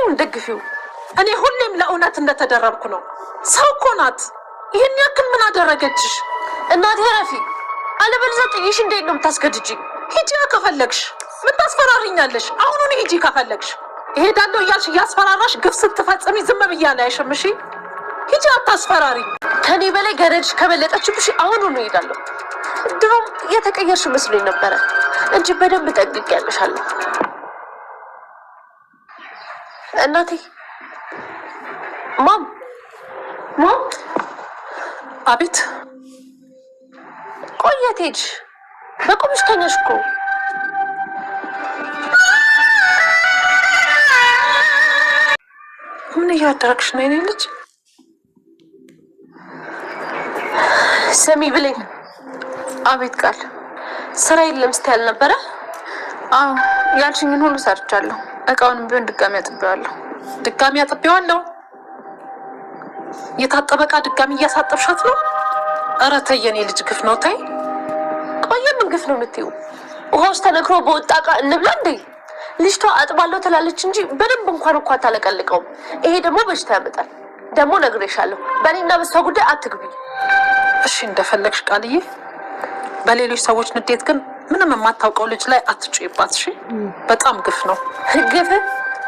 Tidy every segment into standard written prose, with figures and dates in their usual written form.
እንደግፊው። እኔ ሁሌም ለእውነት እንደተደረብኩ ነው። ሰው እኮ ናት። ይህን ያክል ምን አደረገችሽ? እናቴ ረፊ፣ አለበለዚያ ጥይሽ እንዴት ነው የምታስገድጂኝ? ሂጂ ከፈለግሽ። ምን ታስፈራሪኛለሽ? አሁኑን ሂጂ ከፈለግሽ። እሄዳለሁ እያልሽ እያስፈራራሽ ግፍ ስትፈጽሚ ዝም ብያለሁ። አይሽም? እሺ ሂጂ፣ አታስፈራሪ። ከኔ በላይ ገረድሽ ከበለጠችብሽ አሁኑን እሄዳለሁ። ድሮም የተቀየርሽ መስሎኝ ነበረ እንጂ በደንብ ጠንቅቄያለሻለሁ። እናቴ ማም አቤት። ቆየት ሄድሽ? በቁምሽ ተኛሽ እኮ። ምን እያደረግሽ ነው የኔ ልጅ? ስሚ ብለኝ። አቤት ቃል። ስራ የለም ስትይ አልነበረ? አዎ ያልሽኝን ሁሉ ሰርቻለሁ። እቃውንም ቢሆን ድጋሚ አጥቤዋለሁ። ድጋሚ አጥቤዋለሁ? የታጠበ እቃ ድጋሚ እያሳጠብሻት ነው? ኧረ ተይ የኔ ልጅ፣ ግፍ ነው። ተይ። ቆየ ምን ግፍ ነው የምትይው? ውሃ ውስጥ ተነክሮ በወጣ እቃ እንብላ እንዴ? ልጅቷ አጥባለሁ ትላለች እንጂ በደንብ እንኳን እኮ አታለቀልቀውም። ይሄ ደግሞ በሽታ ያመጣል። ደግሞ ነግሬሻለሁ፣ በእኔና በሷ ጉዳይ አትግቢ። እሺ እንደፈለግሽ ቃልዬ። በሌሎች ሰዎች ንዴት ግን ምንም የማታውቀው ልጅ ላይ አትጩይባት። እሺ በጣም ግፍ ነው።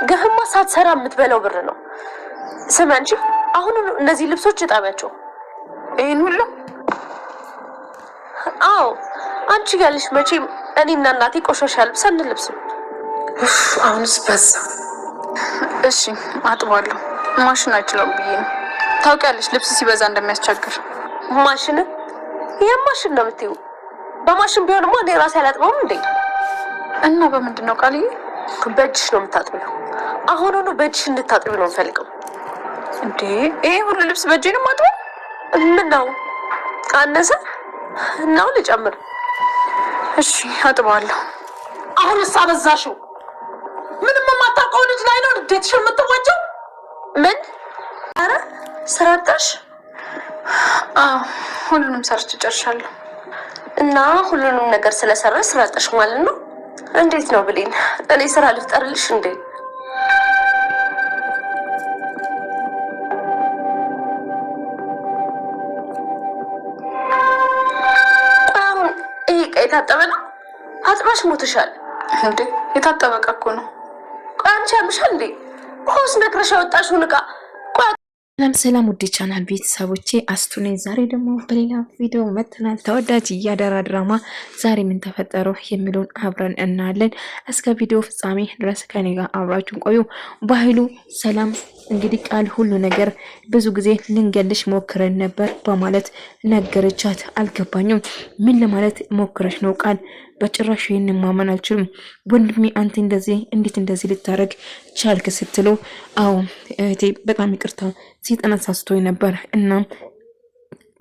ግፍማ ሳትሰራ የምትበላው ብር ነው። ስሚ አንቺ፣ አሁን እነዚህ ልብሶች እጣቢያቸው። ይሄን ሁሉ? አዎ አንቺ ያለሽ መቼም እኔና እናቴ ቆሻሻ ልብስ አንለብስም። አሁንስ በዛ። እሺ አጥባለሁ። ማሽን አይችለውም ብዬ ነው። ታውቂያለሽ ልብስ ሲበዛ እንደሚያስቸግር። ማሽን? ይሄን ማሽን ነው የምትይው? በማሽን ቢሆንማ እኔ ራሴ አላጥበውም እንዴ? እና በምንድን ነው ቃልዬ? በእጅሽ ነው የምታጥቢው። አሁኑኑ በእጅሽ እንድታጥቢ ነው የምፈልገው። እንዴ ይሄ ሁሉ ልብስ በእጄ ነው የማጥበው? ምን ነው አነሰ ነው ልጨምር? እሺ አጥባለሁ። አሁንስ አበዛሽው። ምንም የማታውቀው ልጅ ላይ ነው እንዴትሽ የምትወጪው? ምን? አረ ስራ አጣሽ? አዎ ሁሉንም ሰርቼ ጨርሻለሁ። እና ሁሉንም ነገር ስለሰራሽ ስራ አጣሽ ማለት ነው? እንዴት ነው ብሌን? እኔ ስራ ልፍጠርልሽ እንዴ? አሁን ይሄ ዕቃ የታጠበ ነው? አጥባሽ ሞትሻል እንዴ? የታጠበ ዕቃ እኮ ነው። ቆይ አንቺ ያምሻል እንዴ? ሆስ ነግረሽ ያወጣሽውን ዕቃ። ሰላም ውድ ቻናል ቤተሰቦቼ፣ አስቱ ነኝ። ዛሬ ደግሞ በሌላ ቪዲዮ መጥተናል። ተወዳጅ የአደራ ድራማ ዛሬ ምን ተፈጠረው የሚለውን አብረን እናያለን። እስከ ቪዲዮ ፍጻሜ ድረስ ከኔ ጋር አብራችሁን ቆዩ። በኃይሉ ሰላም እንግዲህ ቃል ሁሉ ነገር ብዙ ጊዜ ልንገልሽ ሞክረን ነበር በማለት ነገረቻት። አልገባኝም፣ ምን ለማለት ሞክረሽ ነው ቃል? በጭራሽ ይሄንን ማመን አልችልም። ወንድሜ አንተ እንዴት እንደዚህ ልታረግ ቻልክ ስትለው፣ አዎ እህቴ በጣም ይቅርታ ሲጠነሳስቶኝ ነበር እና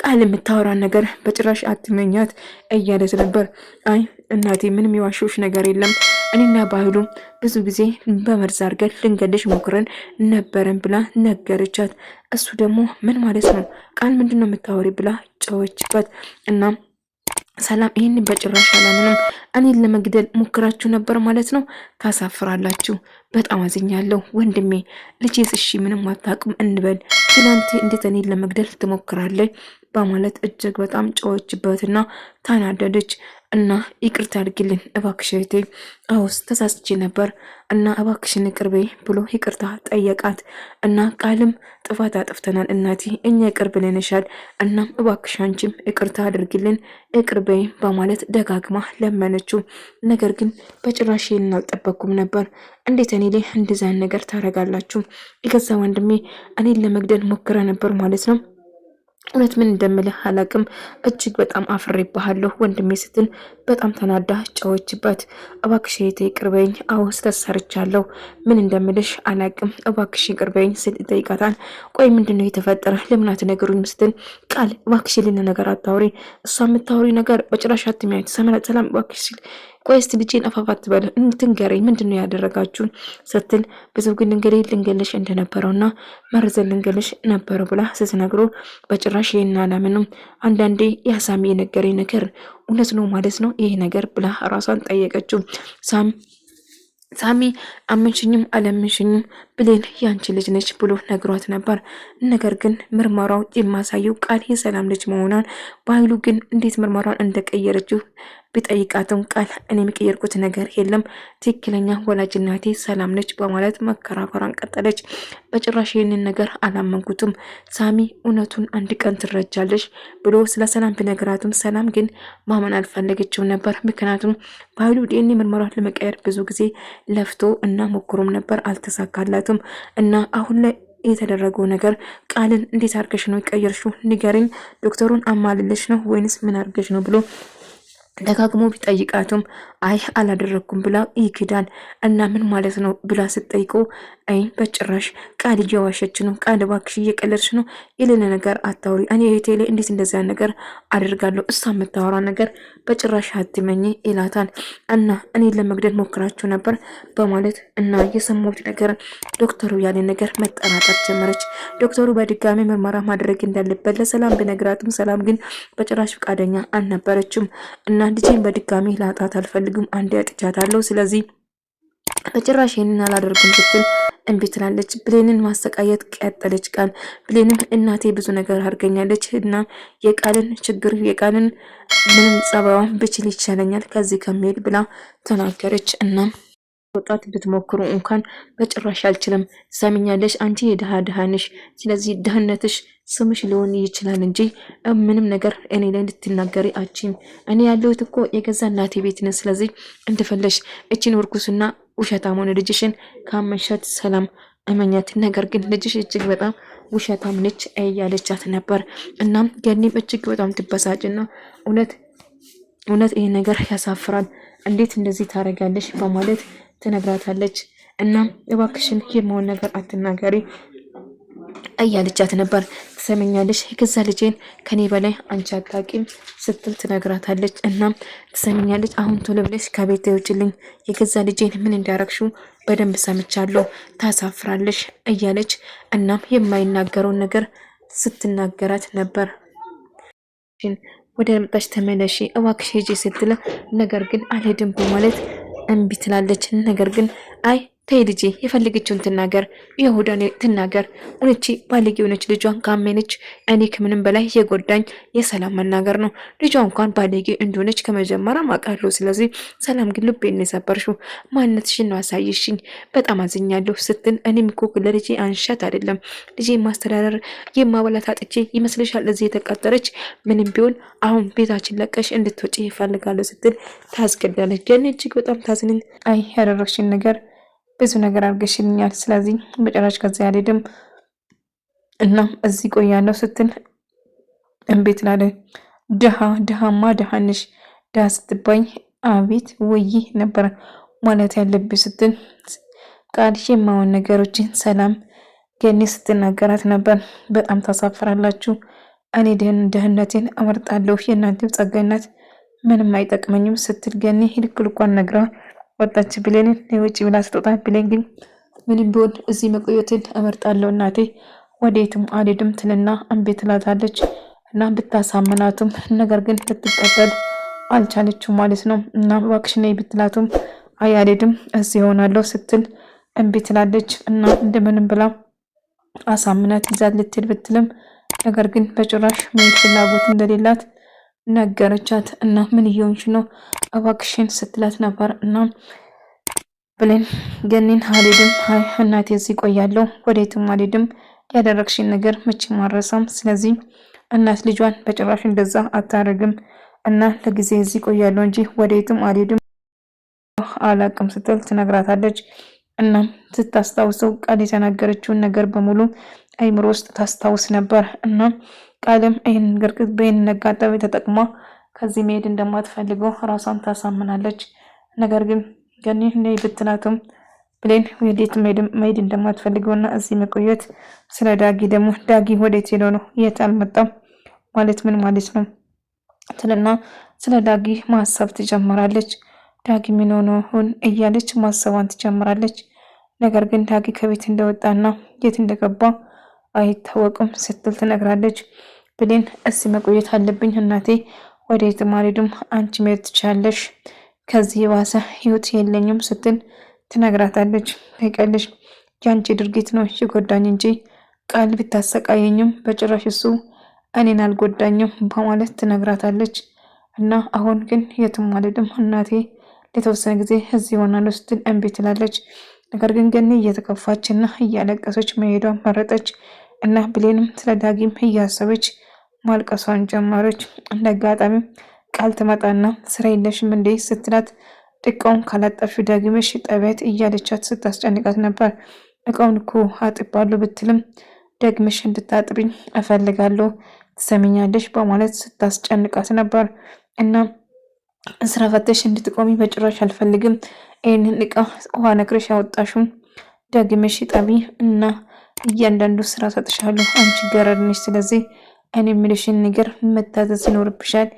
ቃል የምታወራ ነገር በጭራሽ አትመኛት እያለች ነበር። አይ እናቴ ምንም የዋሾሽ ነገር የለም፣ እኔና ባህሉ ብዙ ጊዜ በመርዝ አድርገን ልንገድሽ ሞክረን ነበረን ብላ ነገረቻት። እሱ ደግሞ ምን ማለት ነው ቃል ምንድን ነው የምታወሪ ብላ ጨወችበት። እና ሰላም ይህንን በጭራሽ አላምንም፣ እኔን ለመግደል ሞክራችሁ ነበር ማለት ነው፣ ታሳፍራላችሁ፣ በጣም አዝኛለሁ ወንድሜ። ልጄስ እሺ ምንም አታውቅም እንበል፣ ትላንት እንዴት እኔን ለመግደል ትሞክራለች በማለት እጅግ በጣም ጨወችበትና ታናደደች። እና ይቅርታ አድርግልን እባክሽ እህቴ፣ አውስ ተሳስቼ ነበር እና እባክሽን ይቅር በይ ብሎ ይቅርታ ጠየቃት። እና ቃልም ጥፋት አጥፍተናል እናቴ፣ እኛ ይቅር ብለንሻል፣ እናም እባክሽ አንቺም ይቅርታ አድርግልን ይቅር በይ በማለት ደጋግማ ለመነችው። ነገር ግን በጭራሽ ይህንን አልጠበኩም ነበር። እንዴት እኔ ላይ እንደዛን ነገር ታረጋላችሁ? የገዛ ወንድሜ እኔን ለመግደል ሞክረ ነበር ማለት ነው። እውነት ምን እንደምልህ አላቅም፣ እጅግ በጣም አፍሬብሃለሁ ወንድሜ ስትል በጣም ተናዳ ጨወችበት። እባክሽ ይቅር በይኝ፣ አዎ ስህተት ሰርቻለሁ፣ ምን እንደምልሽ አላቅም፣ እባክሽ ይቅር በይኝ ስል ይጠይቃታል። ቆይ ምንድነው የተፈጠረ ለምን አትነግሩኝ ስትል፣ ቃል እባክሽ ልን ነገር አታውሪ፣ እሷ የምታውሪ ነገር በጭራሽ አትሚያት፣ ሰላም እባክሽ ሲል፣ ቆይ እስቲ ልጄን አፋፋት በለ እንትንገረኝ ምንድነው ያደረጋችሁ ስትል፣ ብዙ ግን እንግዲህ ልንገልሽ እንደነበረውና መርዘን ልንገልሽ ነበረው ብላ ስትነግሮ፣ በጭራሽ ይሄን አላምንም፣ አንዳንዴ ያሳሚ የነገረኝ ነገር እውነት ነው ማለት ነው ይሄ ነገር ብላ ራሷን ጠየቀችው። ሳም ሳሚ አመንሽኝም አለምንሽኝም ብሌን ያንቺ ልጅ ነች ብሎ ነግሯት ነበር። ነገር ግን ምርመራው የማሳየው ቃል የሰላም ልጅ መሆኗን በኃይሉ ግን እንዴት ምርመራውን እንደቀየረችው ቢጠይቃትም ቃል እኔ የሚቀየርኩት ነገር የለም ትክክለኛ ወላጅ እናቴ ሰላም ነች በማለት መከራከሯን ቀጠለች። በጭራሽ ይህንን ነገር አላመንኩትም። ሳሚ እውነቱን አንድ ቀን ትረጃለሽ ብሎ ስለ ሰላም ቢነግራትም ሰላም ግን ማመን አልፈለገችው ነበር። ምክንያቱም በኃይሉ ዲኤንኤ ምርመራውን ለመቀየር ብዙ ጊዜ ለፍቶ እና ሞክሮም ነበር፣ አልተሳካላትም እና አሁን ላይ የተደረገው ነገር ቃልን እንዴት አድርገሽ ነው የቀየርሽው? ንገሪኝ። ዶክተሩን አማልለሽ ነው ወይንስ ምን አድርገሽ ነው ብሎ ደጋግሞ ቢጠይቃትም አይ አላደረኩም ብላ ይክዳል። እና ምን ማለት ነው ብላ ስትጠይቀው አይ በጭራሽ ቃል እየዋሸች ነው፣ ቃል እባክሽ እየቀለድሽ ነው፣ የሌለ ነገር አታውሪ። እኔ የቴሌ እንዴት እንደዚያ ነገር አደርጋለሁ? እሷ የምታወራ ነገር በጭራሽ አትመኝ ይላታል። እና እኔ ለመግደል ሞክራችሁ ነበር በማለት እና የሰማሁት ነገር ዶክተሩ ያለ ነገር መጠራጠር ጀመረች። ዶክተሩ በድጋሚ ምርመራ ማድረግ እንዳለበት ለሰላም ቢነግራትም ሰላም ግን በጭራሽ ፈቃደኛ አልነበረችም። እና ልጄን በድጋሚ ላጣት አልፈልግም፣ አንዴ አጥቻታለሁ፣ ስለዚህ በጭራሽ ይህንን አላደርግም ስትል እምቢ ትላለች። ብሌንን ማሰቃየት ቀጠለች። ቃል ብሌንን እናቴ ብዙ ነገር አድርገኛለች እና የቃልን ችግር የቃልን ምንም ጸባዋን ብችል ይቻለኛል ከዚህ ከሚሄድ ብላ ተናገረች። እና ወጣት ብትሞክሩ እንኳን በጭራሽ አልችልም። ሰሚኛለሽ? አንቺ የድሃ ድሃ ነሽ። ስለዚህ ድህነትሽ ስምሽ ሊሆን ይችላል እንጂ ምንም ነገር እኔ ላይ እንድትናገሪ አችም። እኔ ያለሁት እኮ የገዛ እናቴ ቤት ነን። ስለዚህ እንደፈለሽ እቺን ወርኩስና ውሸታም ሆነ ልጅሽን ካመንሻት ሰላም እመኛት። ነገር ግን ልጅሽ እጅግ በጣም ውሸታም ነች እያለቻት ነበር። እናም ገኒም እጅግ በጣም ትበሳጭና እውነት ይሄ ነገር ያሳፍራል፣ እንዴት እንደዚህ ታደርጋለሽ በማለት ትነግራታለች። እናም እባክሽን የማውን ነገር አትናገሪ እያለቻት ነበር። ትሰመኛለሽ? የገዛ ልጄን ከኔ በላይ አንቺ አታውቂም ስትል ትነግራታለች። እናም ትሰመኛለች? አሁን ቶሎ ብለሽ ከቤት ውጭልኝ፣ የገዛ ልጄን ምን እንዳረግሽው በደንብ ሰምቻለሁ፣ ታሳፍራለሽ እያለች እናም የማይናገረውን ነገር ስትናገራት ነበር። ወደ መጣሽ ተመለሺ እባክሽ ሂጂ ስትል ነገር ግን አልሄድም በማለት እምቢ ትላለች። ነገር ግን አይ ተይ ልጄ የፈለገችውን ትናገር፣ ይሁዳን ትናገር። እውነቺ ባለጌ የሆነች ልጇን ካመነች እኔ ከምንም በላይ የጎዳኝ የሰላም መናገር ነው። ልጇ እንኳን ባለጌ እንደሆነች ከመጀመሪያ አውቃለሁ። ስለዚህ ሰላም ግን ልቤን የሰበርሽው ማንነትሽን ነው አሳይሽኝ፣ በጣም አዝኛለሁ ስትል እኔም እኮ ለልጄ አንሻት አይደለም ልጄ ማስተዳደር የማበላት አጥቼ ይመስልሻል እዚህ የተቀጠረች? ምንም ቢሆን አሁን ቤታችን ለቀሽ እንድትወጪ ይፈልጋለሁ ስትል ታስገዳለች። ጀን እጅግ በጣም ታዝንን። አይ ያደረግሽን ነገር ብዙ ነገር አድርገሽልኛል፣ ስለዚህ በጭራሽ ከዚያ አልሄድም እና እዚህ ቆያለሁ ስትል እምቢ ትላለች። ድሃማ ድሃ ነሽ፣ ድሃ ስትባኝ አቤት ወይ ነበር ማለት ያለብሽ ስትል ቃል የማይሆን ነገሮችን ሰላም ገኒ ስትናገራት ነበር። በጣም ታሳፍራላችሁ፣ እኔ ድህነቴን አመርጣለሁ፣ የእናንተ ጸጋነት ምንም አይጠቅመኝም ስትል ገኒ ልክ ነግራ ወጣች። ብሌንን ለውጭ ብላ ስትወጣ ብሌን ግን ምንም ቢሆን እዚህ መቆየትን እመርጣለሁ እናቴ ወዴትም አልሄድም ትልና እምቢ ትላታለች። እና ብታሳምናትም ነገር ግን ልትቀበል አልቻለችም ማለት ነው። እና እባክሽ ነይ ብትላትም አይ አልሄድም እዚህ እሆናለሁ ስትል እምቢ ትላለች። እና እንደምንም ብላ አሳምናት ይዛት ልትሄድ ብትልም ነገር ግን በጭራሽ መሄድ ፍላጎት እንደሌላት ነገረቻት። እና ምን እየሆንሽ ነው እባክሽን ስትላት ነበር። እና ብሌን ገኒን አልሄድም፣ አይ እናቴ እዚህ ቆያለሁ፣ ወዴትም አልሄድም፣ ያደረግሽን ነገር መቼም አልረሳም፣ ስለዚህ እናት ልጇን በጭራሽ እንደዛ አታደርግም እና ለጊዜ እዚህ ቆያለሁ እንጂ ወዴትም አልሄድም አላቅም ስትል ትነግራታለች። እናም ስታስታውሰው ቃል የተናገረችውን ነገር በሙሉ አይምሮ ውስጥ ታስታውስ ነበር። እና ቃልም ይህን ነገር በይህን ነጋጠብ ተጠቅማ ከዚህ መሄድ እንደማትፈልገው ራሷን ታሳምናለች። ነገር ግን ገኒ ነይ ብትላትም ብሌን ወዴት መሄድ እንደማትፈልገውና እዚህ መቆየት ስለ ዳጊ ደግሞ ዳጊ ወዴት ሄዶ ነው የት አልመጣም ማለት ምን ማለት ነው ትልና ስለ ዳጊ ማሰብ ትጀምራለች። ዳጊ ምን ሆኖ ይሆን እያለች ማሰቧን ትጀምራለች። ነገር ግን ዳጊ ከቤት እንደወጣና የት እንደገባ አይታወቅም ስትል ትነግራለች። ብሌን እዚህ መቆየት አለብኝ እናቴ ወዴትም አልሄድም፣ አንቺ መሄድ ትችያለሽ፣ ከዚህ የባሰ ህይወት የለኝም ስትል ትነግራታለች። ታውቂያለሽ ያንቺ ድርጊት ነው የጎዳኝ እንጂ ቃል ብታሰቃየኝም በጭራሽ እሱ እኔን አልጎዳኝም በማለት ትነግራታለች። እና አሁን ግን የትም አልሄድም እናቴ ለተወሰነ ጊዜ እዚህ ሆናለሁ ስትል እምቢ ትላለች። ነገር ግን ገኒ እየተከፋችና እያለቀሰች መሄዷን መረጠች። እና ብሌንም ስለ ዳጊም እያሰበች ማልቀሷን ጀመረች። እንደ አጋጣሚ ቃል ትመጣና ስራ የለሽም እንዴ ስትላት እቃውን ካላጠፍሽ ደግመሽ ጠቢያት እያለቻት ስታስጨንቃት ነበር። እቃውን እኮ አጥባለሁ ብትልም ደግመሽ እንድታጥብኝ እፈልጋለሁ ትሰሚኛለሽ በማለት ስታስጨንቃት ነበር። እና ስራ ፈተሽ እንድትቆሚ በጭራሽ አልፈልግም። ይህንን እቃ ውሃ ነክረሽ ያወጣሽው ደግመሽ ጠቢ እና እያንዳንዱ ስራ ሰጥሻለሁ። አንቺ ገረድ ነሽ፣ ስለዚህ እኔ የምልሽን ነገር መታዘዝ ይኖርብሻል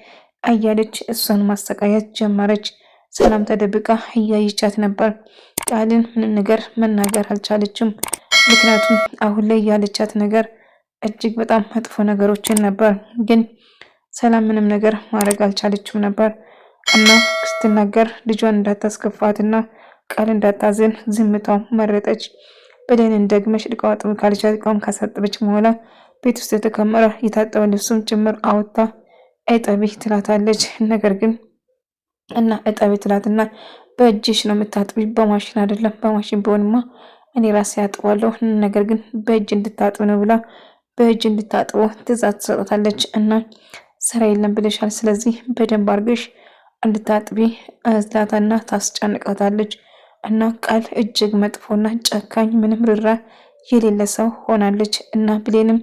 እያለች እሷን ማሰቃየት ጀመረች። ሰላም ተደብቃ እያየቻት ነበር። ቃልን ምንም ነገር መናገር አልቻለችም። ምክንያቱም አሁን ላይ ያለቻት ነገር እጅግ በጣም መጥፎ ነገሮችን ነበር። ግን ሰላም ምንም ነገር ማድረግ አልቻለችም ነበር እና ስትናገር ልጇን እንዳታስከፋትና ቃል እንዳታዘን ዝምታው መረጠች። ብሌንን ደግመሽ እቃ አጥቢ ካለቻት እቃውን ካሳጠበች በኋላ ቤት ውስጥ የተከመረ የታጠበ ልብሱም ጭምር አወጣ እጠቢ ትላታለች። ነገር ግን እና እጠቢ ትላትና በእጅሽ ነው የምታጥቢ በማሽን አይደለም፣ በማሽን ቢሆንማ እኔ ራሴ አጥባለሁ፣ ነገር ግን በእጅ እንድታጥብ ነው ብላ በእጅ እንድታጥበው ትእዛዝ ትሰጣታለች። እና ስራ የለም ብለሻል፣ ስለዚህ በደንብ አድርገሽ እንድታጥቢ እዝላታና ታስጨንቃታለች። እና ቃል እጅግ መጥፎና ጨካኝ ምንም ርራ የሌለ ሰው ሆናለች። እና ብሌንም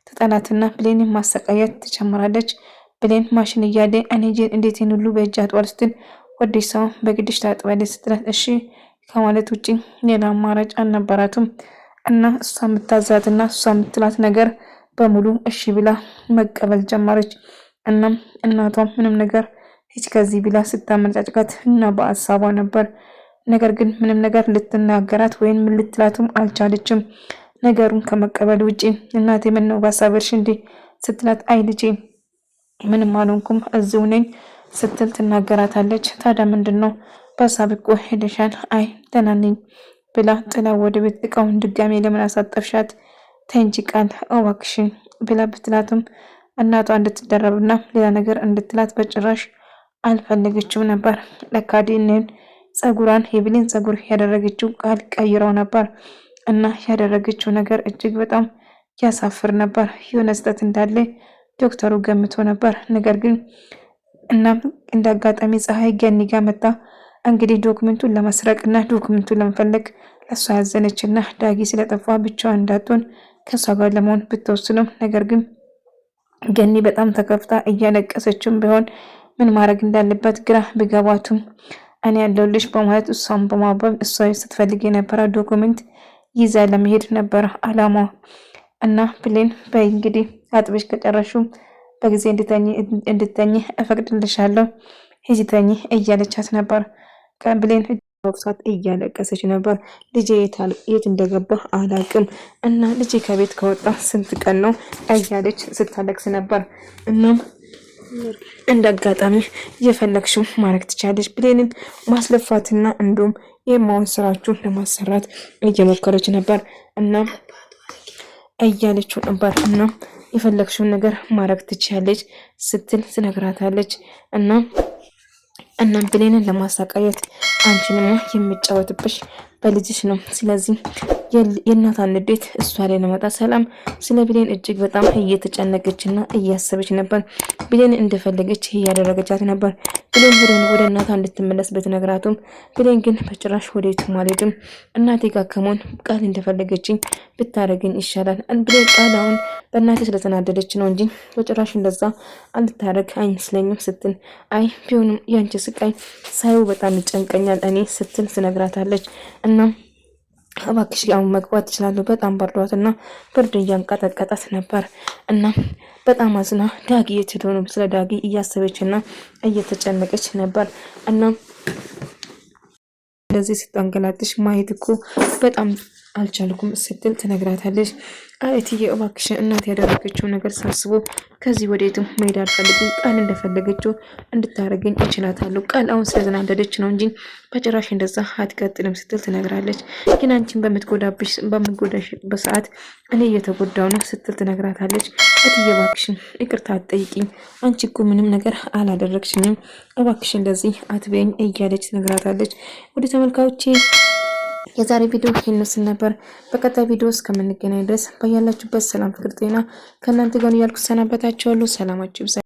ተጠላትና ብሌንም ማሰቃየት ትጀምራለች። ብሌን ማሽን እያለ እኔ እንዴት ሁሉ በእጅ አጥባል ስትል ወደሽ ሰው በግድሽ ታጥባለች ስትላት እሺ ከማለት ውጪ ሌላ አማራጭ አልነበራትም። እና እሷ የምታዛትና እሷ የምትላት ነገር በሙሉ እሺ ብላ መቀበል ጀመረች። እናም እናቷም ምንም ነገር ሂጅ ከዚህ ብላ ስታመጫጭቃት እና በሀሳቧ ነበር። ነገር ግን ምንም ነገር ልትናገራት ወይም ልትላትም አልቻለችም። ነገሩን ከመቀበል ውጪ እናቴ ምን ነው ባሳበርሽ እንዴ ስትላት አይ ልጄ ምንም አልሆንኩም እዚሁ ነኝ ስትል ትናገራታለች። ታዲያ ምንድን ነው በሀሳብ እኮ ሄደሻል። አይ ደህና ነኝ ብላ ጥላ ወደ ቤት እቃውን ድጋሜ ለምን አሳጠፍሻት ተንጂ ቃል እባክሽን ብላ ብትላትም እናቷ እንድትደረብና ሌላ ነገር እንድትላት በጭራሽ አልፈለገችም ነበር። ለካዲንን ጸጉሯን የብሌን ጸጉር ያደረገችው ቃል ቀይረው ነበር እና ያደረገችው ነገር እጅግ በጣም ያሳፍር ነበር። የሆነ ስህተት እንዳለ ዶክተሩ ገምቶ ነበር። ነገር ግን እናም እንደ አጋጣሚ ፀሐይ ገኒ ጋር መጣ። እንግዲህ ዶክመንቱን ለመስረቅና ዶክመንቱን ለመፈለግ ለሷ ያዘነችና ዳጊ ስለጠፋ ብቻዋን እንዳትሆን ከሷ ጋር ለመሆን ብትወስንም ነገር ግን ገኒ በጣም ተከፍታ እያለቀሰችም ቢሆን ምን ማድረግ እንዳለበት ግራ ቢገባቱም እኔ ያለሁልሽ በማለት እሷን በማበብ እሷ ስትፈልግ የነበረ ዶክመንት ይዛ ለመሄድ ነበር አላማው። እና ብሌን በይ እንግዲህ አጥብሽ ከጨረሹ በጊዜ እንድተኝ እፈቅድልሻለሁ ሂጂ ተኝ እያለቻት ነበር። ብሌን ወቅሳት እያለቀሰች ነበር። ልጄ የት እንደገባ አላቅም እና ልጄ ከቤት ከወጣ ስንት ቀን ነው እያለች ስታለቅስ ነበር። እናም እንደ አጋጣሚ የፈለግሽው ማድረግ ትቻለሽ ብሌንን ማስለፋትና እንዲሁም የማውን ስራችሁን ለማሰራት እየሞከረች ነበር እና እያለችው ነበር እና የፈለግሽውን ነገር ማድረግ ትችያለች ስትል ትነግራታለች። እናም ብሌንን ለማሳቃየት አንቺንማ የምጫወትብሽ በልጅሽ ነው። ስለዚህ የእናቷን ንዴት እሷ ላይ ለመጣ ሰላም ስለ ብሌን እጅግ በጣም እየተጨነቀችና እያሰበች ነበር። ብሌን እንደፈለገች እያደረገቻት ነበር። ብሌን ወደ እናቷ እንድትመለስ ብትነግራቱም ብሌን ግን በጭራሽ ወደ የትም አልሄድም፣ እናቴ ጋር ከመሆን ቃል እንደፈለገችኝ ብታረገኝ ይሻላል። ብሌን ቃል አሁን በእናቴ ስለተናደደች ነው እንጂ በጭራሽ እንደዛ አልታረግ አይመስለኝም ስትል አይ ቢሆንም ያንቺ ስቃይ ሳይው በጣም ይጨንቀኛል እኔ ስትል ትነግራታለች። እናም እባክሽ አሁን መግባት ትችላለሁ በጣም በርዷትና ብርድ እያንቀጠቀጣት ነበር። እና በጣም አዝና ዳጊ የት ሄዶ ነው ስለ ዳጊ እያሰበችና እየተጨነቀች ነበር። እና እንደዚህ ስታንገላትሽ ማየት እኮ በጣም አልቻልኩም ስትል ትነግራታለች። እትዬ እባክሽ እናት ያደረገችው ነገር ሳስቦ ከዚህ ወዴትም መሄድ አልፈልግም። ቃል እንደፈለገችው እንድታረገኝ እችላታለሁ። ቃል አሁን ስለተናደደች ነው እንጂ በጭራሽ እንደዛ አትቀጥልም ስትል ትነግራለች። ግን አንቺን በምትጎዳሽበት ሰዓት እኔ እየተጎዳው ነው ስትል ትነግራታለች። እትዬ እባክሽን ይቅርታ አትጠይቂኝ፣ አንቺ እኮ ምንም ነገር አላደረግሽኝም፣ እባክሽ እንደዚህ አትበይኝ እያለች ትነግራታለች። ወደ ተመልካዮቼ የዛሬ ቪዲዮ ይህን ነበር። በቀጣይ ቪዲዮ እስከምንገናኝ ድረስ በያላችሁበት ሰላም፣ ፍቅር፣ ጤና ከእናንተ ጋር ያልኩ ሰናበታችኋለሁ። ሰላማችሁ ይብዛ።